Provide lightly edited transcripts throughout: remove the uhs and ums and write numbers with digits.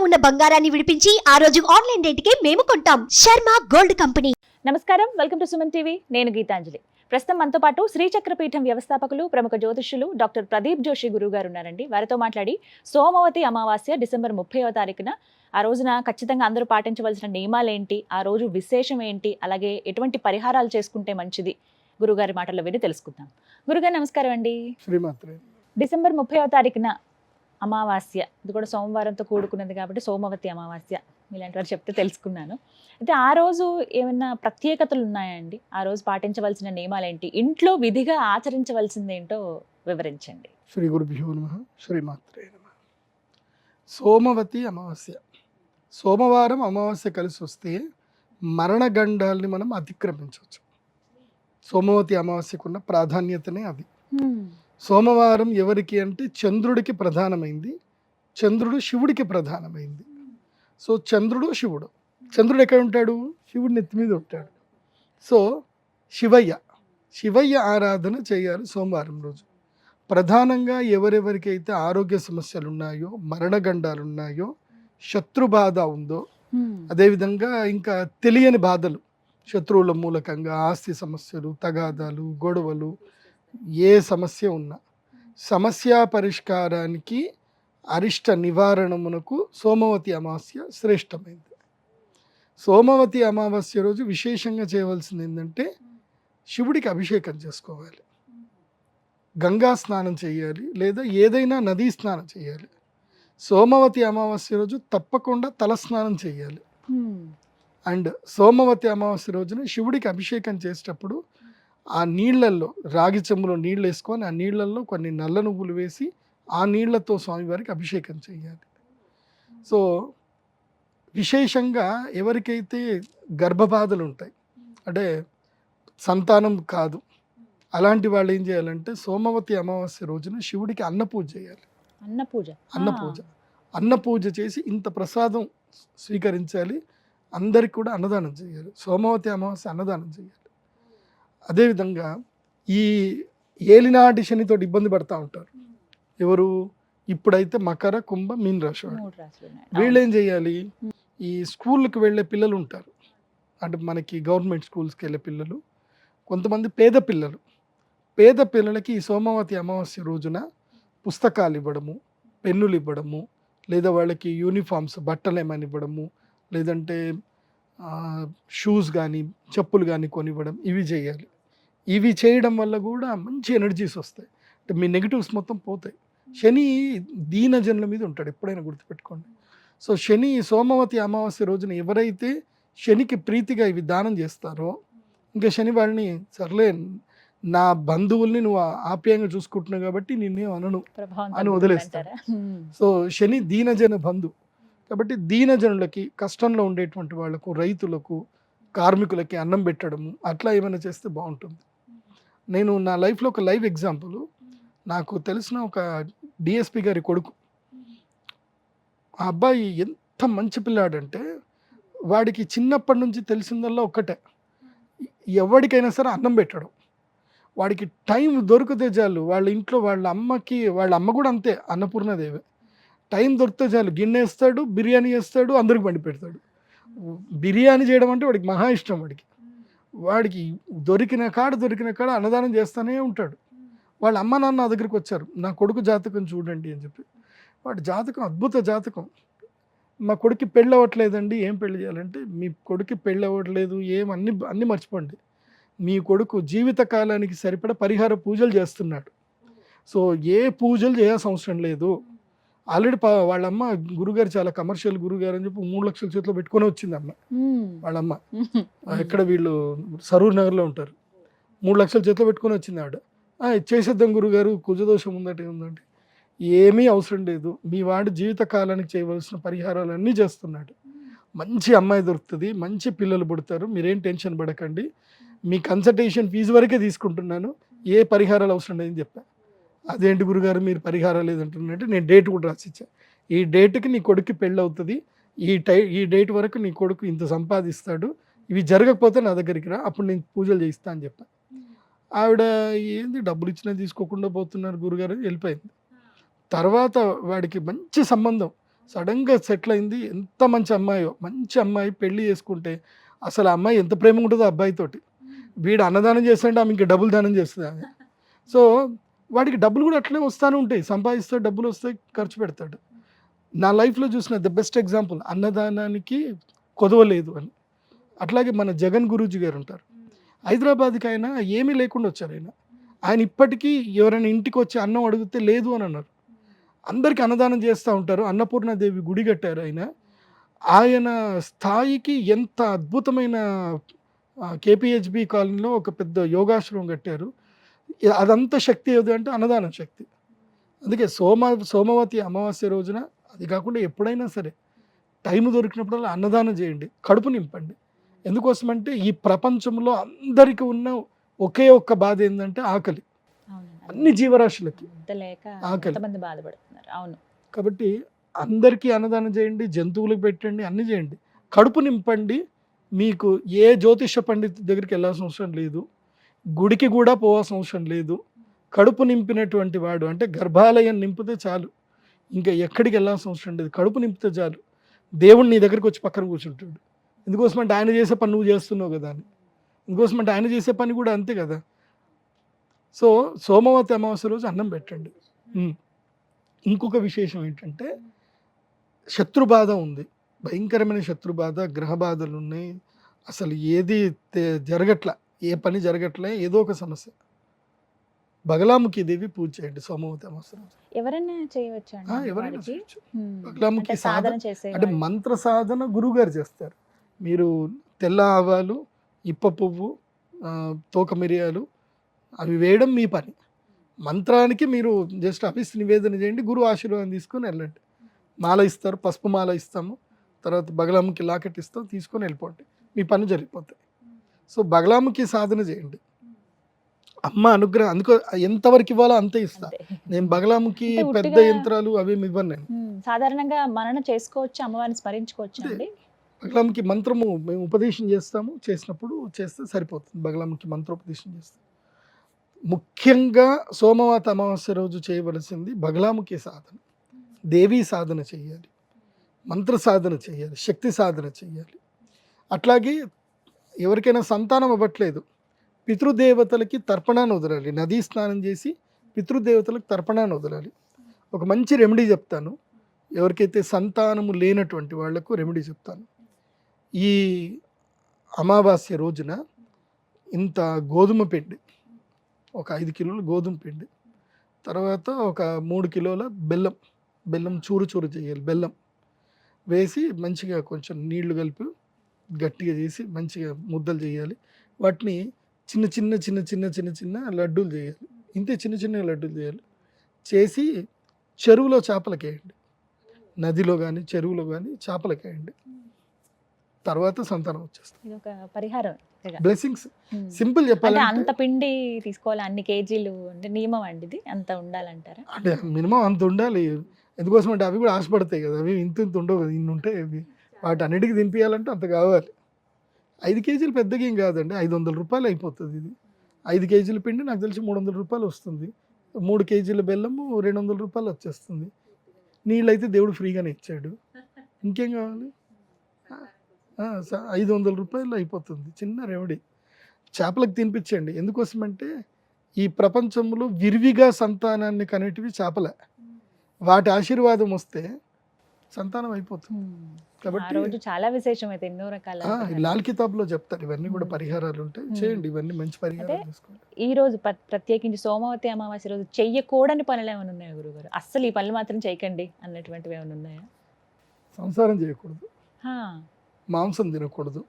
ఉన్న బంగారాన్ని విడిపించి ఆ రోజు ఆన్లైన్ రేటుకే మేము కొంటాం. Sharma gold company. నమస్కారం, వెల్కమ్ టు సుమన్ టీవీ. నేను గీతాంజలి. ప్రస్తుతం మనతో పాటు శ్రీచక్రపీఠం వ్యవస్థాపకులు, ప్రముఖ జ్యోతిష్యులు డాక్టర్ ప్రదీప్ జోషి గురువు గారు ఉన్నారండి. వారితో మాట్లాడి సోమవతి అమావాస్య డిసెంబర్ 30వ తారీఖున ఆ రోజున ఖచ్చితంగా అందరూ పాటించవలసిన నియమాలు ఏంటి, ఆ రోజు విశేషం ఏంటి, అలాగే ఎటువంటి పరిహారాలు చేసుకుంటే మంచిది, గురుగారి మాటల్లో విని తెలుసుకుందాం. గురుగారు నమస్కారం అండి. శ్రీమాత్రే. డిసెంబర్ 30వ తారీఖున అమావాస్య, ఇది కూడా సోమవారంతో కూడుకున్నది కాబట్టి సోమవతి అమావాస్య ఇలాంటి వారు చెప్తే తెలుసుకున్నాను. అయితే ఆ రోజు ఏమైనా ప్రత్యేకతలు ఉన్నాయండి? ఆ రోజు పాటించవలసిన నియమాలు ఏంటి, ఇంట్లో విధిగా ఆచరించవలసింది ఏంటో వివరించండి. శ్రీ గురుభ్యో నమః. శ్రీమాత్రే నమః. సోమవతి అమావాస్య, సోమవారం అమావాస్య కలిసి వస్తే మరణగండాల్ని మనం అతిక్రమించవచ్చు. సోమవతి అమావాస్యకున్న ప్రాధాన్యతనే అది. సోమవారం ఎవరికి అంటే చంద్రుడికి ప్రధానమైంది, చంద్రుడు శివుడికి ప్రధానమైంది. సో చంద్రుడు శివుడు, చంద్రుడు ఎక్కడ ఉంటాడు? శివుడి నెత్తి మీద ఉంటాడు. సో శివయ్య ఆరాధన చేయాలి సోమవారం రోజు. ప్రధానంగా ఎవరెవరికైతే ఆరోగ్య సమస్యలు ఉన్నాయో, మరణగండాలు ఉన్నాయో, శత్రుబాధ ఉందో, అదేవిధంగా ఇంకా తెలియని బాధలు, శత్రువుల మూలకంగా ఆస్తి సమస్యలు, తగాదాలు, గొడవలు, ఏ సమస్య ఉన్నా సమస్య పరిష్కారానికి, అరిష్ట నివారణమునకు సోమవతి అమావాస్య శ్రేష్టమైంది. సోమవతి అమావాస్య రోజు విశేషంగా చేయవలసింది ఏంటంటే శివుడికి అభిషేకం చేసుకోవాలి, గంగా స్నానం చేయాలి, లేదా ఏదైనా నదీ స్నానం చేయాలి. సోమవతి అమావాస్య రోజు తప్పకుండా తలస్నానం చేయాలి. అండ్ సోమవతి అమావాస్య రోజున శివుడికి అభిషేకం చేసేటప్పుడు ఆ నీళ్ళల్లో, రాగి చెంబులో నీళ్ళు వేసుకొని ఆ నీళ్ళల్లో కొన్ని నల్ల నువ్వులు వేసి ఆ నీళ్లతో స్వామివారికి అభిషేకం చేయాలి. సో విశేషంగా ఎవరికైతే గర్భబాధలు ఉంటాయి, అంటే సంతానం కాదు, అలాంటి వాళ్ళు ఏం చేయాలంటే సోమవతి అమావాస్య రోజున శివుడికి అన్నపూజ చేయాలి. అన్నపూజ చేసి ఇంత ప్రసాదం స్వీకరించాలి. అందరికి కూడా అన్నదానం చేయాలి. సోమవతి అమావాస్య అన్నదానం చేయాలి. అదేవిధంగా ఈ ఏలినాటి శనితో ఇబ్బంది పడతా ఉంటారు ఎవరు? ఇప్పుడైతే మకర, కుంభ, మీన రాశి వాళ్ళు. వీళ్ళు ఏం చేయాలి? ఈ స్కూళ్ళకి వెళ్ళే పిల్లలు ఉంటారు, అంటే మనకి గవర్నమెంట్ స్కూల్స్కి వెళ్ళే పిల్లలు, కొంతమంది పేద పిల్లలకి ఈ సోమవతి అమావాస్య రోజున పుస్తకాలు ఇవ్వడము, పెన్నులు ఇవ్వడము, లేదా వాళ్ళకి యూనిఫామ్స్ బట్టలు ఏమైనా ఇవ్వడము, లేదంటే షూస్ కానీ చెప్పులు కానీ కొనివ్వడం, ఇవి చేయాలి. ఇవి చేయడం వల్ల కూడా మంచి ఎనర్జీస్ వస్తాయి, అంటే మీ నెగిటివ్స్ మొత్తం పోతాయి. శని దీనజనుల మీద ఉంటాడు, ఎప్పుడైనా గుర్తుపెట్టుకోండి. సో శని సోమవతి అమావాస్య రోజున ఎవరైతే శనికి ప్రీతిగా ఇవి దానం చేస్తారో, ఇంకా శని వాళ్ళని సర్లే నా బంధువుల్ని నువ్వు ఆప్యాయంగా చూసుకుంటున్నావు కాబట్టి నిన్నేం అనను అని వదిలేస్తారు. సో శని దీనజన బంధు కాబట్టి దీనజనులకి, కష్టంలో ఉండేటువంటి వాళ్లకు, రైతులకు, కార్మికులకి అన్నం పెట్టడము, అట్లా ఏమైనా చేస్తే బాగుంటుంది. నేను నా లైఫ్లో ఒక లైవ్ ఎగ్జాంపుల్, నాకు తెలిసిన ఒక డిఎస్పి గారి కొడుకు, ఆ అబ్బాయి ఎంత మంచి పిల్లాడంటే వాడికి చిన్నప్పటి నుంచి తెలిసిందల్లా ఒక్కటే, ఎవరికైనా సరే అన్నం పెట్టడం. వాడికి టైం దొరికితే చాలు, వాళ్ళ ఇంట్లో వాళ్ళ అమ్మ కూడా అంతే, అన్నపూర్ణదేవి, టైం దొరికితే చాలు గిన్నె వేస్తాడు, బిర్యానీ వేస్తాడు, అందరికి వండి పెడతాడు. బిర్యానీ చేయడం అంటే వాడికి మహా ఇష్టం. వాడికి దొరికిన కాడ అన్నదానం చేస్తూనే ఉంటాడు. వాళ్ళ అమ్మ నాన్న నా దగ్గరికి వచ్చారు, నా కొడుకు జాతకం చూడండి అని చెప్పి. వాడి జాతకం అద్భుత జాతకం. మా కొడుకు పెళ్ళి అవ్వట్లేదండి, ఏం పెళ్లి చేయాలంటే, మీ కొడుకు పెళ్ళి అవ్వట్లేదు, అన్నీ మర్చిపోండి, మీ కొడుకు జీవితకాలానికి సరిపడా పరిహార పూజలు చేస్తున్నాడు. సో ఏ పూజలు చేయాల్సిన అవసరం లేదు. ఆల్రెడీ వాళ్ళమ్మ గురుగారు చాలా కమర్షియల్ గురుగారు అని చెప్పి 3 లక్షల చేతిలో పెట్టుకొని వచ్చింది అమ్మ. వాళ్ళమ్మ ఎక్కడ వీళ్ళు సరూర్ నగర్లో ఉంటారు. 3 లక్షల చేతిలో పెట్టుకొని వచ్చింది ఆవిడ. చేసేద్దాం గురుగారు, కుజదోషం ఉందంటే ఏమీ అవసరం లేదు, మీ వాడు జీవితకాలానికి చేయవలసిన పరిహారాలన్నీ చేస్తున్నాడు, మంచి అమ్మాయి దొరుకుతుంది, మంచి పిల్లలు పుడతారు, మీరేం టెన్షన్ పడకండి, మీ కన్సల్టేషన్ ఫీజు వరకే తీసుకుంటున్నాను, ఏ పరిహారాలు అవసరం లేదని చెప్పాను. అదేంటి గురుగారు మీరు పరిహారం లేదంటున్నట్టు నేను డేట్ కూడా రాసిచ్చా, ఈ డేట్కి నీ కొడుకు పెళ్ళి అవుతుంది, ఈ డేట్ వరకు నీ కొడుకు ఇంత సంపాదిస్తాడు, ఇవి జరగకపోతే నా దగ్గరికి రా, అప్పుడు నేను పూజలు చేయిస్తా అని చెప్పాను. ఆవిడ ఏంది డబ్బులు ఇచ్చినా తీసుకోకుండా పోతున్నారు గురుగారు వెళ్ళిపోయింది. తర్వాత వాడికి మంచి సంబంధం, సడన్గా సెటిల్ అయింది, ఎంత మంచి అమ్మాయో, మంచి అమ్మాయి పెళ్లి చేసుకుంటే అసలు ఆ అమ్మాయి ఎంత ప్రేమ ఉంటుందో అబ్బాయితోటి. వీడు అన్నదానం చేస్తుంటే ఆమె ఇంకా డబుల్ దానం చేస్తుంది ఆమె. సో వాడికి డబ్బులు కూడా అట్లే వస్తూనే ఉంటాయి, సంపాదిస్తాడు, డబ్బులు వస్తాయి, ఖర్చు పెడతాడు. నా లైఫ్లో చూసిన ద బెస్ట్ ఎగ్జాంపుల్ అన్నదానానికి కొదవలేదు అని. అట్లాగే మన జగన్ గురూజీ గారు ఉంటారు, హైదరాబాద్కి ఆయన ఏమీ లేకుండా వచ్చారు. ఆయన ఇప్పటికీ ఎవరైనా ఇంటికి వచ్చి అన్నం అడిగితే లేదు అని అన్నారు. అందరికీ అన్నదానం చేస్తూ ఉంటారు. అన్నపూర్ణాదేవి గుడి కట్టారు ఆయన. ఆయన స్థాయికి ఎంత అద్భుతమైన కేపీహెచ్బి కాలనీలో ఒక పెద్ద యోగాశ్రమం కట్టారు. అదంతా శక్తి ఏది అంటే అన్నదానం శక్తి. అందుకే సోమవతి అమావాస్య రోజున, అది కాకుండా ఎప్పుడైనా సరే టైం దొరికినప్పుడల్లా అన్నదానం చేయండి, కడుపు నింపండి. ఎందుకోసమంటే ఈ ప్రపంచంలో అందరికీ ఉన్న ఒకే ఒక్క బాధ ఏంటంటే ఆకలి. అన్ని జీవరాశులకి ఆకలి. అవును. కాబట్టి అందరికీ అన్నదానం చేయండి, జంతువులకు పెట్టండి, అన్ని చేయండి, కడుపు నింపండి. మీకు ఏ జ్యోతిష పండితు దగ్గరికి వెళ్ళాల్సిన అవసరం లేదు, గుడికి కూడా పోవాల్సిన అవసరం లేదు. కడుపు నింపినటువంటి వాడు అంటే గర్భాలయం నింపితే చాలు, ఇంకా ఎక్కడికి వెళ్ళాల్సిన అవసరం లేదు. కడుపు నింపితే చాలు, దేవుడు నీ దగ్గరికి వచ్చి పక్కన కూర్చుంటాడు. ఎందుకోసమంటే ఆయన చేసే పని నువ్వు చేస్తున్నావు కదా అని. ఎందుకోసమంటే ఆయన చేసే పని కూడా అంతే కదా. సో సోమవతి అమావాస్య రోజు అన్నం పెట్టండి. ఇంకొక విశేషం ఏంటంటే శత్రుబాధ ఉంది, భయంకరమైన శత్రుబాధ, గ్రహ బాధలు ఉన్నాయి, అసలు ఏది జరగట్ల, ఏ పని జరగట్లే, ఏదో ఒక సమస్య. బగలాముఖి దేవి పూజ చేయండి సోమవతి అమావాస్య రోజు. ఎవరైనా చేయవచ్చు, ఎవరైనా చేయొచ్చు. బగలాముఖి సాధన అంటే మంత్ర సాధన గురువు గారు చేస్తారు. మీరు తెల్ల ఆవాలు, ఇప్ప పువ్వు, తోక మిరియాలు అవి వేయడం మీ పని. మంత్రానికి మీరు జస్ట్ అభిస్ నివేదన చేయండి, గురువు ఆశీర్వాదం తీసుకొని వెళ్ళండి. మాల ఇస్తారు, పసుపు మాల ఇస్తాము, తర్వాత బగలాముఖి లాకెట్ ఇస్తాం, తీసుకొని వెళ్ళిపోండి, మీ పని జరిగిపోతాయి. సో బగలాముఖి సాధన చేయండి, అమ్మ అనుగ్రహం. అందుకో ఎంతవరకు ఇవ్వాలో అంతే ఇస్తా నేను. బగలాముఖి పెద్ద యంత్రాలు అవి ఇవ్వను నేను. సాధారణంగా మనన చేసుకోవచ్చు, అమ్మవారిని స్మరించుకోవచ్చు అండి. బగలాముఖి మంత్రము మేము ఉపదేశం చేస్తాము, చేసినప్పుడు చేస్తే సరిపోతుంది. బగలాముఖి మంత్రోపదేశం చేస్తాం. ముఖ్యంగా సోమవతి అమావాస్య రోజు చేయవలసింది బగలాముఖి సాధన, దేవీ సాధన చేయాలి, మంత్ర సాధన చేయాలి, శక్తి సాధన చేయాలి. అట్లాగే ఎవరికైనా సంతానం అవ్వట్లేదు, పితృదేవతలకి తర్పణాన్ని వదలాలి. నదీ స్నానం చేసి పితృదేవతలకు తర్పణాన్ని వదలాలి. ఒక మంచి రెమెడీ చెప్తాను, ఎవరికైతే సంతానము లేనటువంటి వాళ్లకు రెమెడీ చెప్తాను. ఈ అమావాస్య రోజున ఇంత గోధుమ పిండి, ఒక 5 కిలోల గోధుమ పిండి, తర్వాత ఒక 3 కిలోల బెల్లం చూరు చేయాలి. బెల్లం వేసి మంచిగా కొంచెం నీళ్లు కలిపి గట్టిగా చేసి మంచిగా ముద్దలు చేయాలి. వాటిని చిన్న చిన్న చిన్న చిన్న చిన్న చిన్న లడ్డూలు చేయాలి. ఇంతే చిన్న చిన్న లడ్డూలు చేయాలి. చేసి చెరువులో చేపలకేయండి, నదిలో కానీ చెరువులో కానీ చేపలకేయండి. తర్వాత సంతానం వచ్చేస్తుంది. ఇది ఒక పరిహారం, బ్లెస్సింగ్స్. సింపుల్ చెప్పాలి, అంత పిండి తీసుకోవాలి, అన్ని కేజీలు అంటే నియమం అండి ఇది, అంత ఉండాలంటారా? అంటే మినిమం అంత ఉండాలి. ఎందుకోసం అంటే అవి కూడా ఆశపడతాయి కదా, అవి ఇంత ఉండవు కదా, ఇన్ని ఉంటాయి. అవి వాటి అన్నిటికీ తినిపించాలంటే అంత కావాలి. 5 కేజీలు పెద్దగా ఏం కాదండి, 500 రూపాయలు అయిపోతుంది. ఇది 5 కేజీల పిండి నాకు తెలిసి 300 రూపాయలు వస్తుంది. 3 కేజీల బెల్లము 200 రూపాయలు వచ్చేస్తుంది. నీళ్ళు అయితే దేవుడు ఫ్రీగానే ఇచ్చాడు, ఇంకేం కావాలి. 500 రూపాయలు అయిపోతుంది, చిన్న రెమెడీ. చేపలకు తినిపించండి. ఎందుకోసమంటే ఈ ప్రపంచంలో విరివిగా సంతానాన్ని కనేటివి చేపలే. వాటి ఆశీర్వాదం వస్తే సంతానం అయిపోతుంది. కాబట్టి చాలా విశేషం అయితే ఎన్నో రకాల లాల్ కితాబ్లో చెప్తారు, ఇవన్నీ కూడా పరిహారాలు ఉంటాయి, చేయండి. ఇవన్నీ మంచి పరిహారాలు తీసుకోండి. ఈ రోజు ప్రత్యేకించి సోమవతి అమావాస్య రోజు చెయ్యకూడని పనులు ఏమైనా ఉన్నాయా గురుగారు? అస్సలు ఈ పనులు మాత్రం చేయకండి అన్నటువంటివి ఏమైనా ఉన్నాయా? సంసారం చేయకూడదు, మాంసం తినకూడదు,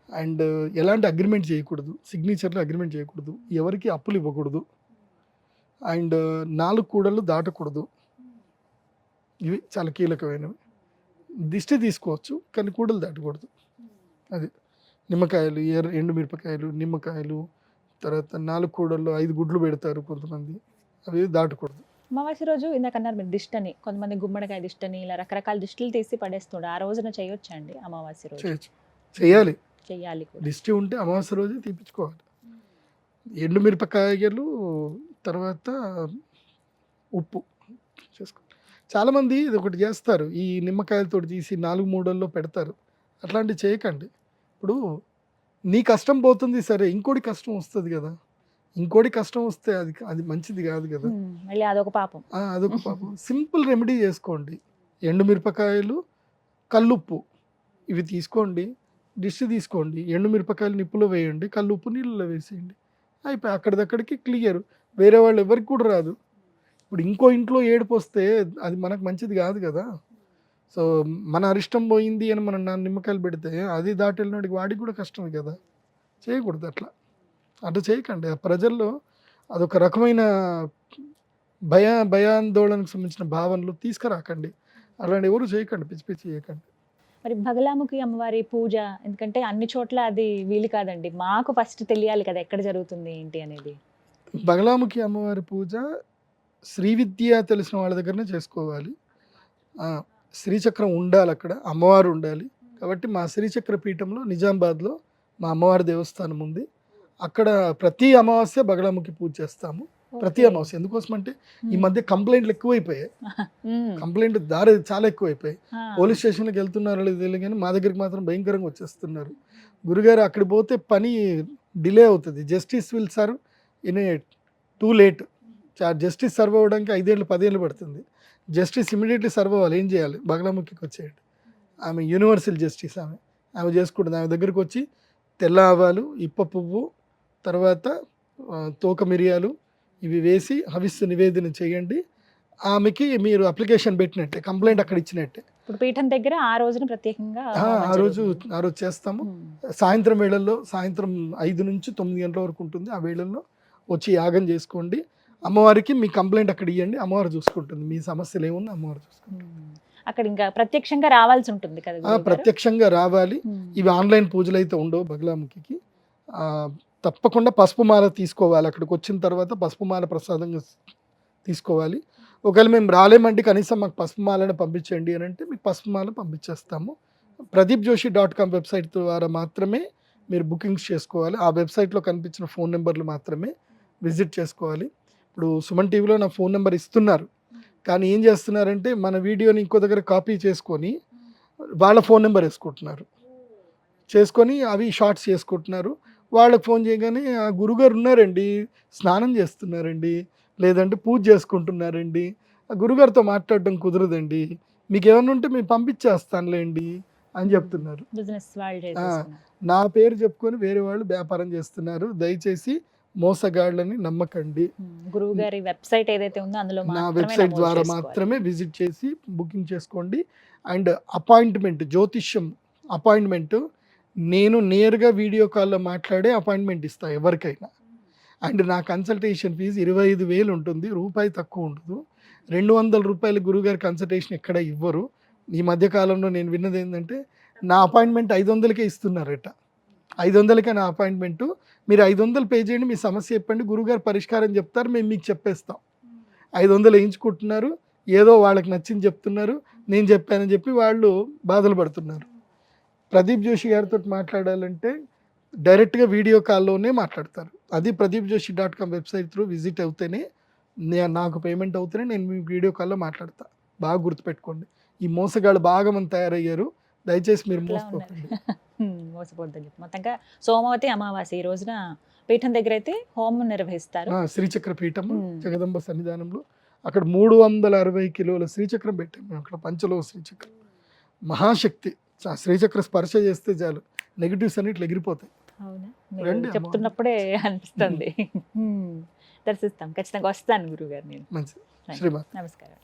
అండ్ ఎలాంటి అగ్రిమెంట్ చేయకూడదు, సిగ్నేచర్లో అగ్రిమెంట్ చేయకూడదు, ఎవరికి అప్పులు ఇవ్వకూడదు, అండ్ 4 కూడళ్ళు దాటకూడదు. ఇవి చాలా కీలకమైనవి. దిష్టి తీసుకోవచ్చు కానీ కూడలు దాటకూడదు. అది నిమ్మకాయలు, ఎండుమిరపకాయలు, నిమ్మకాయలు, తర్వాత 4 కూడల్లో 5 గుడ్లు పెడతారు కొంతమంది, అవి దాటకూడదు. అమావాస్య రోజు ఇందాక అన్నారు మీరు దిష్టి అని, కొంతమంది గుమ్మడికాయ దిష్టి అని ఇలా రకరకాల దిష్టిలు తీసి పడేస్తుండే, ఆ రోజున చేయొచ్చా అండి? అమావాస్య రోజు చేయాలి. దిష్టి ఉంటే అమావాస్య రోజు తీపించుకోవాలి. ఎండుమిరపకాయలు, తర్వాత ఉప్పు చేసుకోవాలి. చాలామంది ఇది ఒకటి చేస్తారు, ఈ నిమ్మకాయలతో తీసి 4 మూడల్లో పెడతారు. అట్లాంటివి చేయకండి. ఇప్పుడు నీ కష్టం పోతుంది సరే, ఇంకోటి కష్టం వస్తుంది కదా, ఇంకోటి కష్టం వస్తే అది అది మంచిది కాదు కదా. మళ్ళీ అదొక పాపం. అదొక పాపం. సింపుల్ రెమెడీ చేసుకోండి. ఎండుమిరపకాయలు, కల్లుప్పు ఇవి తీసుకోండి, డిష్ తీసుకోండి, ఎండుమిరపకాయలు నిప్పులో వేయండి, కల్లుప్పు నీళ్ళలో వేసేయండి, అయిపోయి అక్కడిదక్కడికి క్లియర్. వేరే వాళ్ళు ఎవరికి కూడా రాదు. ఇప్పుడు ఇంకో ఇంట్లో ఏడుపు వస్తే అది మనకు మంచిది కాదు కదా. సో మన అరిష్టం పోయింది అని మనం నిమ్మకాయలు పెడితే అది దాటి వెళ్ళినడికి వాడికి కూడా కష్టమే కదా. చేయకూడదు అట్లా. అట్లా చేయకండి. ఆ ప్రజల్లో అదొక రకమైన భయాందోళనకు సంబంధించిన భావనలు తీసుకురాకండి. అలాంటి ఎవరు చేయకండి, పిచ్చి పిచ్చి చేయకండి. మరి బగలాముఖి అమ్మవారి పూజ, ఎందుకంటే అన్ని చోట్ల అది వీలు కాదండి, మాకు ఫస్ట్ తెలియాలి కదా ఎక్కడ జరుగుతుంది ఏంటి అనేది. బగలాముఖి అమ్మవారి పూజ శ్రీవిద్య తెలిసిన వాళ్ళ దగ్గరనే చేసుకోవాలి. శ్రీచక్రం ఉండాలి, అక్కడ అమ్మవారు ఉండాలి. కాబట్టి మా శ్రీచక్ర పీఠంలో నిజామాబాద్లో మా అమ్మవారి దేవస్థానం ఉంది. అక్కడ ప్రతి అమావాస్య బగలాముఖి పూజ చేస్తాము. ప్రతి అమావాస్య. ఎందుకోసం అంటే ఈ మధ్య కంప్లైంట్లు ఎక్కువైపోయాయి. కంప్లైంట్ దారి చాలా ఎక్కువైపోయాయి. పోలీస్ స్టేషన్కి వెళ్తున్నారో లేదు తెలియదు కానీ మా దగ్గరికి మాత్రం భయంకరంగా వచ్చేస్తున్నారు. గురుగారు అక్కడికి పోతే పని డిలే అవుతుంది. Justice will serve in too late. Justice serve అవ్వడానికి 5 ఏళ్ళు 10 ఏళ్ళు పడుతుంది. జస్టిస్ ఇమీడియట్లీ సర్వ్ అవ్వాలి. ఏం చేయాలి? బగలాముఖికి వచ్చేయండి. ఆమె యూనివర్సల్ జస్టిస్. ఆమె చేసుకుంటుంది. ఆమె దగ్గరికి వచ్చి తెల్ల ఆవాలు, ఇప్ప పువ్వు, తర్వాత తోక మిరియాలు ఇవి వేసి హవిస్సు నివేదన చేయండి. ఆమెకి మీరు అప్లికేషన్ పెట్టినట్టే, కంప్లైంట్ అక్కడ ఇచ్చినట్టే. ఇప్పుడు పీఠం దగ్గర ఆ రోజున ప్రత్యేకంగా ఆ రోజు చేస్తాము. సాయంత్రం వేళల్లో, సాయంత్రం 5 నుంచి 9 గంటల వరకు ఉంటుంది. ఆ వేళల్లో వచ్చి యాగం చేసుకోండి. అమ్మవారికి మీ కంప్లైంట్ అక్కడ ఇవ్వండి, అమ్మవారు చూసుకుంటుంది. మీ సమస్యలు ఏమున్నా అమ్మవారు చూసుకుంటుంది. అక్కడ ఇంకా ప్రత్యక్షంగా రావాల్సి ఉంటుంది కదా. ప్రత్యక్షంగా రావాలి. ఇవి ఆన్లైన్ పూజలు అయితే ఉండవు బగలాముఖికి. తప్పకుండా పసుపు మాల తీసుకోవాలి. అక్కడికి వచ్చిన తర్వాత పసుపు మాల ప్రసాదంగా తీసుకోవాలి. ఒకవేళ మేము రాలేమంటే కనీసం మాకు పసుపు మాలను పంపించండి అని అంటే మీకు పసుపు మాల పంపించేస్తాము. pradeepjoshi.com వెబ్సైట్ ద్వారా మాత్రమే మీరు బుకింగ్స్ చేసుకోవాలి. ఆ వెబ్సైట్లో కనిపించిన ఫోన్ నెంబర్లు మాత్రమే విజిట్ చేసుకోవాలి. ఇప్పుడు సుమన్ టీవీలో నా ఫోన్ నెంబర్ ఇస్తున్నారు, కానీ ఏం చేస్తున్నారంటే మన వీడియోని ఇంకో దగ్గర కాపీ చేసుకొని వాళ్ళ ఫోన్ నెంబర్ చేసుకొని అవి షార్ట్స్ చేసుకుంటున్నారు. వాళ్ళకి ఫోన్ చేయగానే ఆ గురుగారు ఉన్నారండి, స్నానం చేస్తున్నారండి, లేదంటే పూజ చేసుకుంటున్నారండి, ఆ గురుగారితో మాట్లాడడం కుదరదండి, మీకు ఏమన్నా ఉంటే మేము పంపించేస్తానులేండి అని చెప్తున్నారు. నా పేరు చెప్పుకొని వేరే వాళ్ళు వ్యాపారం చేస్తున్నారు. దయచేసి మోసగాళ్ళని నమ్మకండి. గురువు గారి వెబ్సైట్ ఏదైతే ఉందో అందులో నా వెబ్సైట్ ద్వారా మాత్రమే విజిట్ చేసి బుకింగ్ చేసుకోండి. అండ్ అపాయింట్మెంట్, జ్యోతిష్యం అపాయింట్మెంట్ నేను నేరుగా వీడియో కాల్లో మాట్లాడే అపాయింట్మెంట్ ఇస్తాను ఎవరికైనా. అండ్ నా కన్సల్టేషన్ ఫీజు 25,000 ఉంటుంది, రూపాయి తక్కువ ఉండదు. 200 రూపాయలు గురుగారి కన్సల్టేషన్ ఎక్కడ ఇవ్వరు. ఈ మధ్యకాలంలో నేను విన్నది ఏంటంటే నా అపాయింట్మెంట్ 500కే ఇస్తున్నారట. 500కే నా అపాయింట్మెంటు. మీరు 500 పే చేయండి, మీ సమస్య చెప్పండి, గురుగారు పరిష్కారం చెప్తారు, మేము మీకు చెప్పేస్తాం. 500 వేయించుకుంటున్నారు, ఏదో వాళ్ళకి నచ్చింది చెప్తున్నారు, నేను చెప్పానని చెప్పి వాళ్ళు బాధలు పడుతున్నారు. ప్రదీప్ జోషి గారితో మాట్లాడాలంటే డైరెక్ట్గా వీడియో కాల్లోనే మాట్లాడతారు. అది pradeepjoshi.com వెబ్సైట్ త్రూ విజిట్ అవుతేనే నాకు పేమెంట్ అవుతేనే నేను మీ వీడియో కాల్లో మాట్లాడతా. బాగా గుర్తుపెట్టుకోండి. ఈ మోసగాళ్ళు బాగా మంది తయారయ్యారు. దయచేసి మీరు మోసపోద్దని చెప్పి మొత్తంగా సోమవతి అమావాస్య ఈ రోజున పీఠం దగ్గర అయితే హోమం నిర్వహిస్తారు. శ్రీచక్ర పీఠం జగదంబ సన్నిధానంలో అక్కడ 360 కిలోల శ్రీచక్రం పెట్టాము. అక్కడ పంచలోహ శ్రీచక్రం, మహాశక్తి. శ్రీచక్ర స్పర్శ చేస్తే చాలు, నెగిటివ్స్ అన్ని ఇట్లా ఎగిరిపోతాయి. అవునా, చెప్తున్నప్పుడే అనిపిస్తుంది. దర్శిస్తాం, ఖచ్చితంగా వస్తాను గురుగారు నేను. మంచిది. శ్రీమాన్. నమస్కారం.